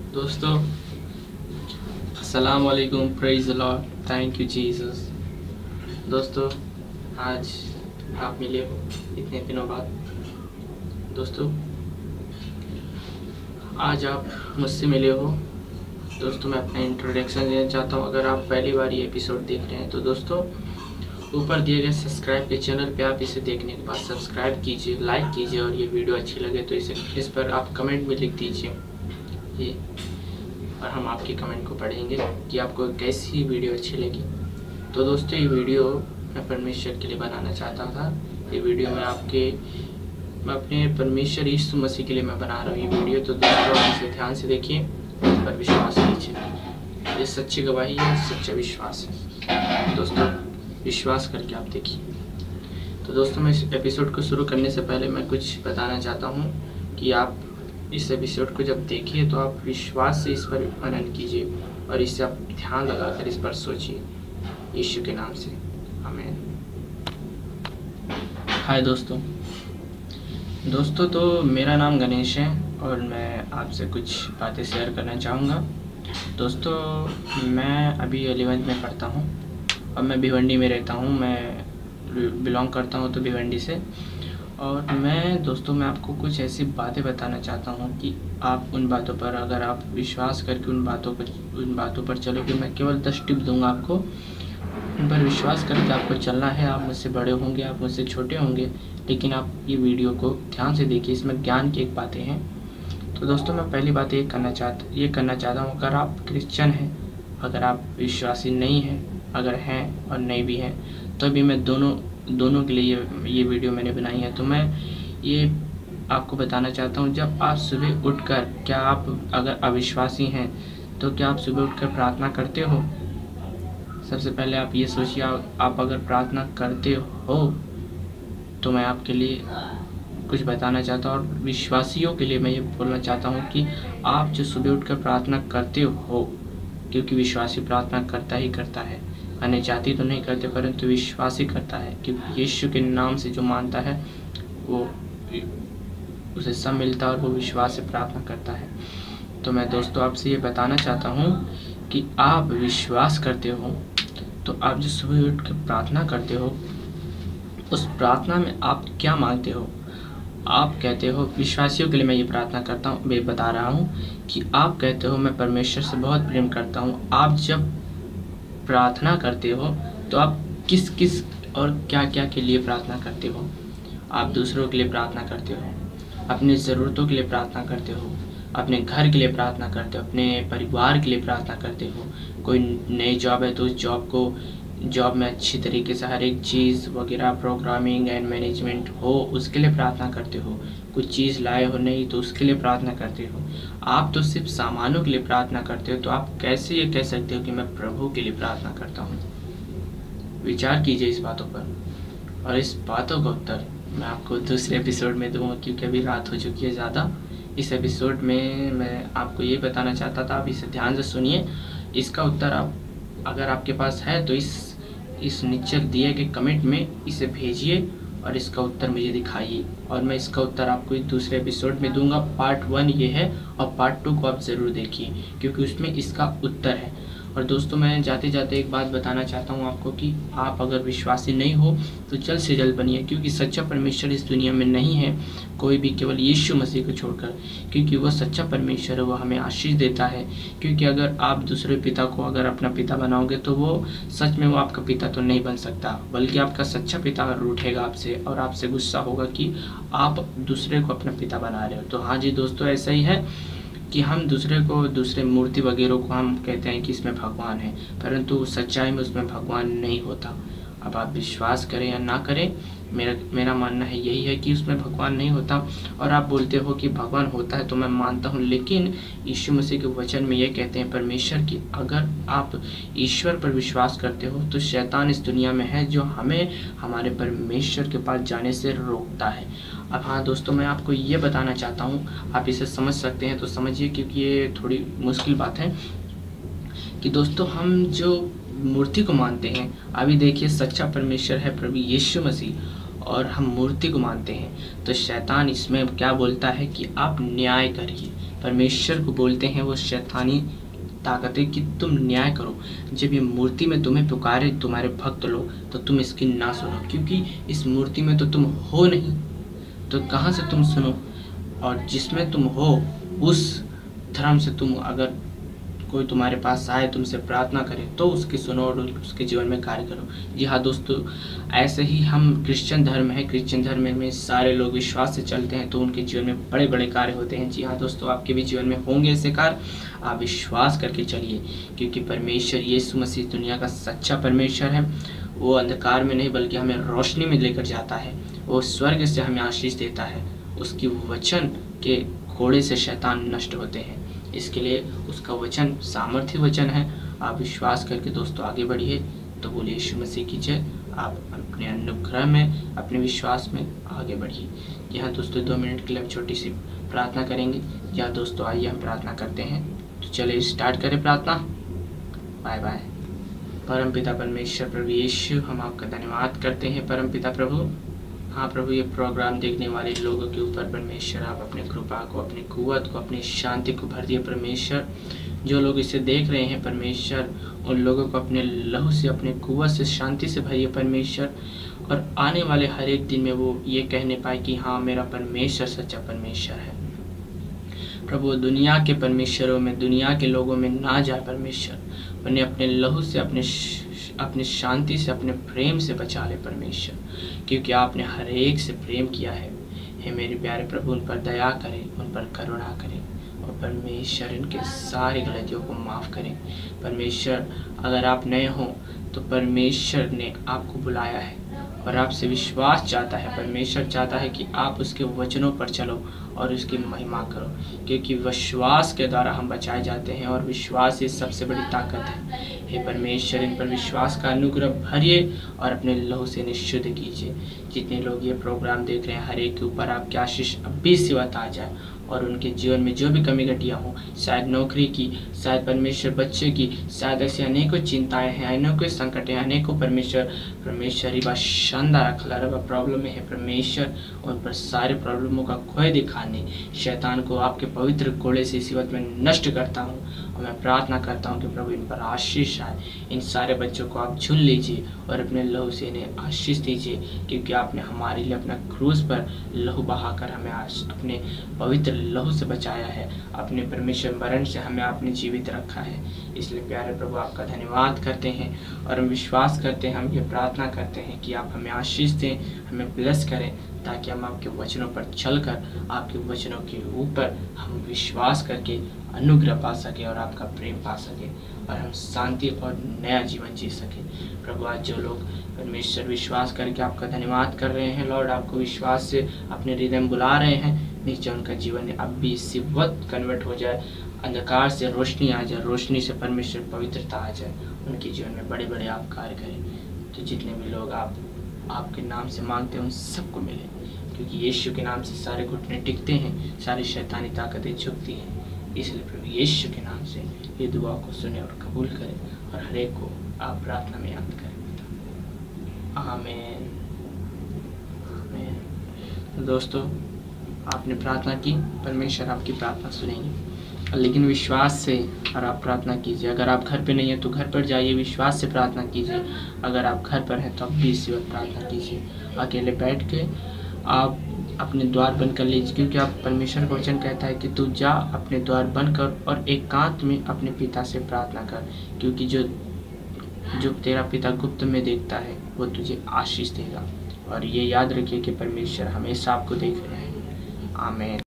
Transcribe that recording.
दोस्तों अस्सलाम वालेकुम, praise the Lord, thank you Jesus. दोस्तों आज आप मिले हो इतने दिनों बाद। दोस्तों आज आप मुझसे मिले हो। दोस्तों मैं अपना इंट्रोडक्शन देना चाहता हूँ। अगर आप पहली बार ये एपिसोड देख रहे हैं तो दोस्तों ऊपर दिए गए सब्सक्राइब के चैनल पे आप इसे देखने के बाद सब्सक्राइब कीजिए, लाइक कीजिए और ये वीडियो अच्छी लगे तो इस पर आप कमेंट में लिख दीजिए ये, और हम आपके कमेंट को पढ़ेंगे कि आपको कैसी वीडियो अच्छी लगी। तो दोस्तों ये वीडियो मैं परमेश्वर के लिए बनाना चाहता था। ये वीडियो मैं अपने परमेश्वर यीशु मसीह के लिए मैं बना रहा हूँ ये वीडियो। तो दोस्तों आप इसे ध्यान से देखिए, इस पर विश्वास कीजिए। ये सच्ची गवाही है, सच्चा विश्वास है। दोस्तों विश्वास करके आप देखिए। तो दोस्तों मैं इस एपिसोड को शुरू करने से पहले मैं कुछ बताना चाहता हूँ कि आप इस एपिसोड को जब देखिए तो आप विश्वास से इस पर मनन कीजिए और इससे आप ध्यान लगाकर इस पर सोचिए, यीशु के नाम से, आमीन। हाय दोस्तों तो मेरा नाम गणेश है और मैं आपसे कुछ बातें शेयर करना चाहूँगा। दोस्तों मैं अभी 11th में पढ़ता हूँ और मैं भिवंडी में रहता हूँ। मैं बिलोंग करता हूँ तो भिवंडी से। और मैं आपको कुछ ऐसी बातें बताना चाहता हूँ कि आप उन बातों पर, अगर आप विश्वास करके उन बातों पर चलोगे। मैं केवल 10 टिप दूंगा आपको, उन पर विश्वास करके आपको चलना है। आप मुझसे बड़े होंगे, आप मुझसे छोटे होंगे, लेकिन आप ये वीडियो को ध्यान से देखिए, इसमें ज्ञान की एक बातें हैं। तो दोस्तों मैं पहली बात ये करना चाहता हूँ, अगर आप क्रिश्चियन हैं, अगर आप विश्वासी नहीं हैं, अगर हैं और नहीं भी हैं, तो अभी मैं दोनों के लिए ये वीडियो मैंने बनाई है। तो मैं ये आपको बताना चाहता हूँ, जब आप सुबह उठकर, क्या आप अगर अविश्वासी हैं तो क्या आप सुबह उठकर प्रार्थना करते हो? सबसे पहले आप ये सोचिए, आप अगर प्रार्थना करते हो तो मैं आपके लिए कुछ बताना चाहता हूँ। और विश्वासियों के लिए मैं ये बोलना चाहता हूँ कि आप जो सुबह उठकर प्रार्थना करते हो, क्योंकि विश्वासी प्रार्थना करता ही करता है, अन्य जाति तो नहीं करते परंतु विश्वासी करता है, क्योंकि यीशु के नाम से जो मानता है वो उसे सब मिलता है और वो विश्वास से प्रार्थना करता है। तो मैं दोस्तों आपसे ये बताना चाहता हूँ कि आप विश्वास करते हो तो आप जो सुबह उठ कर प्रार्थना करते हो, उस प्रार्थना में आप क्या मांगते हो? आप कहते हो, विश्वासियों के लिए मैं ये प्रार्थना करता हूँ, मैं बता रहा हूँ कि आप कहते हो मैं परमेश्वर से बहुत प्रेम करता हूँ। आप जब प्रार्थना करते हो तो आप किस किस और क्या क्या के लिए प्रार्थना करते हो? आप दूसरों के लिए प्रार्थना करते हो, अपनी ज़रूरतों के लिए प्रार्थना करते हो, अपने घर के लिए प्रार्थना करते हो, अपने परिवार के लिए प्रार्थना करते हो। कोई नई जॉब है तो उस जॉब में अच्छी तरीके से हर एक चीज़ वगैरह, प्रोग्रामिंग एंड मैनेजमेंट हो, उसके लिए प्रार्थना करते हो। कुछ चीज़ लाए हो नहीं तो उसके लिए प्रार्थना करते हो। आप तो सिर्फ सामानों के लिए प्रार्थना करते हो, तो आप कैसे ये कह सकते हो कि मैं प्रभु के लिए प्रार्थना करता हूँ? विचार कीजिए इस बातों पर, और इस बातों का उत्तर मैं आपको दूसरे एपिसोड में दूंगा, क्योंकि अभी रात हो चुकी है ज़्यादा। इस एपिसोड में मैं आपको ये बताना चाहता था, आप इसे ध्यान से सुनिए। इसका उत्तर आप, अगर आपके पास है तो इस नीचे दिए गए कमेंट में इसे भेजिए और इसका उत्तर मुझे दिखाइए, और मैं इसका उत्तर आपको इस दूसरे एपिसोड में दूंगा। पार्ट 1 ये है और पार्ट 2 को आप ज़रूर देखिए, क्योंकि उसमें इसका उत्तर है। और दोस्तों मैं जाते जाते एक बात बताना चाहता हूँ आपको कि आप अगर विश्वासी नहीं हो तो जल्द से जल्द बनिए, क्योंकि सच्चा परमेश्वर इस दुनिया में नहीं है कोई भी, केवल यीशु मसीह को छोड़कर, क्योंकि वो सच्चा परमेश्वर है, वो हमें आशीष देता है। क्योंकि अगर आप दूसरे पिता को अगर अपना पिता बनाओगे तो वो सच में वो आपका पिता तो नहीं बन सकता, बल्कि आपका सच्चा पिता रूठेगा आपसे और आपसे गुस्सा होगा कि आप दूसरे को अपना पिता बना रहे हो। तो हाँ जी दोस्तों, ऐसा ही है कि हम दूसरे मूर्ति वगैरह को हम कहते हैं कि इसमें भगवान है, परंतु सच्चाई में उसमें भगवान नहीं होता। अब आप विश्वास करें या ना करें, मेरा मानना है यही है कि उसमें भगवान नहीं होता। और आप बोलते हो कि भगवान होता है, तो मैं मानता हूँ, लेकिन यीशु मसीह के वचन में ये कहते हैं परमेश्वर की, अगर आप ईश्वर पर विश्वास करते हो तो शैतान इस दुनिया में है जो हमें हमारे परमेश्वर के पास जाने से रोकता है। अब हाँ दोस्तों, मैं आपको ये बताना चाहता हूँ, आप इसे समझ सकते हैं तो समझिए, क्योंकि ये थोड़ी मुश्किल बात है कि दोस्तों हम जो मूर्ति को मानते हैं, अभी देखिए सच्चा परमेश्वर है प्रभु यीशु मसीह, और हम मूर्ति को मानते हैं, तो शैतान इसमें क्या बोलता है कि आप न्याय करिए। परमेश्वर को बोलते हैं वो शैतानी ताकतें कि तुम न्याय करो। जब ये मूर्ति में तुम्हें पुकारे तुम्हारे भक्त लोग, तो तुम इसकी ना सुनो, क्योंकि इस मूर्ति में तो तुम हो नहीं, तो कहाँ से तुम सुनो। और जिसमें तुम हो उस धर्म से तुम, अगर कोई तुम्हारे पास आए तुमसे प्रार्थना करे तो उसकी सुनो और उसके जीवन में कार्य करो। जी हाँ दोस्तों, ऐसे ही हम क्रिश्चियन धर्म है, क्रिश्चियन धर्म में सारे लोग विश्वास से चलते हैं तो उनके जीवन में बड़े बड़े कार्य होते हैं। जी हाँ दोस्तों, आपके भी जीवन में होंगे ऐसे कार्य, आप विश्वास करके चलिए, क्योंकि परमेश्वर यीशु मसीह दुनिया का सच्चा परमेश्वर है। वो अंधकार में नहीं बल्कि हमें रोशनी में लेकर जाता है। वो स्वर्ग से हमें आशीष देता है। उसकी वचन के घोड़े से शैतान नष्ट होते हैं। इसके लिए उसका वचन सामर्थ्य वचन है। आप विश्वास करके दोस्तों आगे बढ़िए। तो बोलिए यीशु मसीह की जय। आप अपने अनुग्रह में, अपने विश्वास में आगे बढ़िए। यहाँ दोस्तों 2 मिनट के लिए हम छोटी सी प्रार्थना करेंगे। यहाँ दोस्तों आइए हम प्रार्थना करते हैं। तो चलिए स्टार्ट करें प्रार्थना। Bye bye. परम पिता परमेश्वर प्रभु यीशु, हम आपका धन्यवाद करते हैं परम पिता प्रभु। हाँ प्रभु, ये प्रोग्राम देखने वाले लोगों के ऊपर परमेश्वर आप अपने कृपा को, अपनी कुव्वत को, अपनी शांति को भर दिए परमेश्वर। जो लोग इसे देख रहे हैं परमेश्वर, उन लोगों को अपने लहू से, अपने कुव्वत से, शांति से भरिए परमेश्वर। और आने वाले हर एक दिन में वो ये कहने पाए कि हाँ, मेरा परमेश्वर सच्चा परमेश्वर है। प्रभु दुनिया के परमेश्वरों में, दुनिया के लोगों में ना जाए परमेश्वर, उन्हें अपने लहू से, अपने शांति से, अपने प्रेम से बचा ले परमेश्वर, क्योंकि आपने हर एक से प्रेम किया है। हे मेरे प्यारे प्रभु, उन पर दया करें, उन पर करुणा करें और परमेश्वर इनके सारी गलतियों को माफ़ करें। परमेश्वर अगर आप नए हों तो परमेश्वर ने आपको बुलाया है और आपसे विश्वास चाहता है। परमेश्वर चाहता है कि आप उसके वचनों पर चलो और उसकी महिमा करो, क्योंकि विश्वास के द्वारा हम बचाए जाते हैं और विश्वास ही सबसे बड़ी ताकत है। हे परमेश्वर, इन पर विश्वास का अनुग्रह भरिए और अपने लहू से निशुद्ध कीजिए। जितने लोग ये प्रोग्राम देख रहे हैं, हर एक के ऊपर आपकी आशीष अभी सिवत आ जाए और उनके जीवन में जो भी कमी घटियाँ हों, शायद नौकरी की, शायद परमेश्वर बच्चे की, शायद ऐसी अनेकों चिंताएं हैं, अनेकों संकट हैं, अनेकों परमेश्वर ही बात शानदार खिला प्रॉब्लम में है परमेश्वर। उन पर सारे प्रॉब्लमों का खोए दिखाने शैतान को आपके पवित्र घोड़े से इसी वक्त में नष्ट करता हूँ। और मैं प्रार्थना करता हूँ कि प्रभु इन पर आशीष आए। इन सारे बच्चों को आप चुन लीजिए और अपने लहू से इन्हें आशीष दीजिए, क्योंकि आपने हमारे लिए अपना क्रूस पर लहू बहाकर हमें अपने पवित्र लहू से बचाया है। अपने परमेश्वर मरण से हमें आपने जीवित रखा है। इसलिए प्यारे प्रभु आपका धन्यवाद करते हैं और हम विश्वास करते हैं, हम ये प्रार्थना करते हैं कि आप हमें आशीष दें, हमें ब्लेस करें, ताकि हम आपके वचनों पर चलकर आपके वचनों के ऊपर हम विश्वास करके अनुग्रह पा सके और आपका प्रेम पा सके और हम शांति और नया जीवन जी सके। प्रभु आज जो लोग परमेश्वर विश्वास करके आपका धन्यवाद कर रहे हैं, लॉर्ड आपको विश्वास से अपने हृदय में बुला रहे हैं, नीचे उनका जीवन अब भी इसी वक्त कन्वर्ट हो जाए, अंधकार से रोशनी आ जाए, रोशनी से परमेश्वर पवित्रता आ जाए, उनके जीवन में बड़े बड़े आप कार्य करें। तो जितने भी लोग आपके नाम से मांगते हैं उन सबको मिले, क्योंकि यीशु के नाम से सारे घुटने टिकते हैं, सारी शैतानी ताकतें झुकती हैं। इसलिए प्रभु यीशु के नाम से ये दुआ को सुने और कबूल करें और हर एक को आप प्रार्थना में याद करें। आमीन आमीन। तो दोस्तों आपने प्रार्थना की, परमेश्वर आपकी प्रार्थना सुनेंगे, लेकिन विश्वास से और आप प्रार्थना कीजिए। अगर आप घर पे नहीं हैं तो घर पर जाइए, विश्वास से प्रार्थना कीजिए। अगर आप घर पर हैं तो आप भी इसी वक्त प्रार्थना कीजिए। अकेले बैठ के आप अपने द्वार बंद कर लीजिए, क्योंकि आप परमेश्वर का वचन कहता है कि तू जा अपने द्वार बंद कर और एकांत में अपने पिता से प्रार्थना कर, क्योंकि जो तेरा पिता गुप्त में देखता है वो तुझे आशीष देगा। और ये याद रखिए कि परमेश्वर हमेशा आपको देख रहे हैं। आमीन।